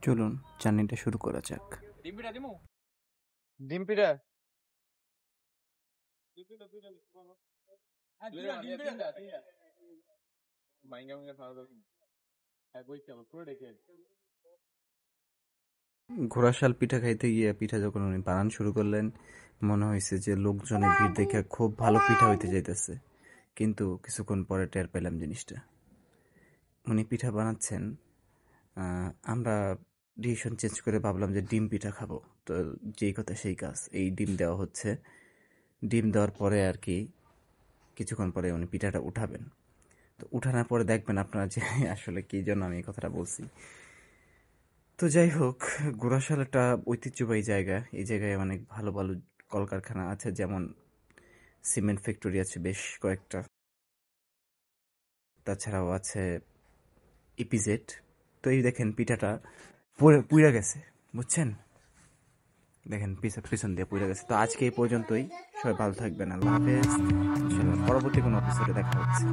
চলুন জার্নিটা শুরু করা যাক। ডিম পিঠা ঘোড়াশাল পিঠা খাইতে গিয়ে পিঠা যখন উনি বানান শুরু করলেন, মনে হয়েছে যে লোকজনের ভিড় দেখে খুব ভালো পিঠা হইতে যাইতেছে, কিন্তু কিছুক্ষণ পরে টের পেলাম জিনিসটা। উনি পিঠা বানাচ্ছেন, আমরা ডিসিশন চেঞ্জ করে ভাবলাম যে ডিম পিঠা খাবো। তো যেই কথা সেই কাজ, এই ডিম দেওয়া হচ্ছে। ডিম দেওয়ার পরে আর কি কিছুক্ষণ পরে উনি পিঠাটা উঠাবেন। তো উঠানোর পরে দেখবেন আপনারা যে আসলে কি জন্য আমি এই কথাটা বলছি। তো যাই হোক, ঘোড়াশাল একটা ঐতিহ্যবাহী জায়গা। এই জায়গায় অনেক ভালো ভালো কলকারখানা আছে, যেমন সিমেন্ট ফ্যাক্টরি আছে বেশ কয়েকটা, তাছাড়াও আছে ইপিজেড। তো এই দেখেন পিঠাটা পুড়ে গেছে, বুঝছেন? দেখেন পিছন দিয়ে পুড়ে গেছে। তো আজকে এই পর্যন্তই। সবাই ভালো থাকবেন, আল্লাহ হাফেজ। ইনশাআল্লাহ পরবর্তী কোনো এপিসোডে দেখা হচ্ছে।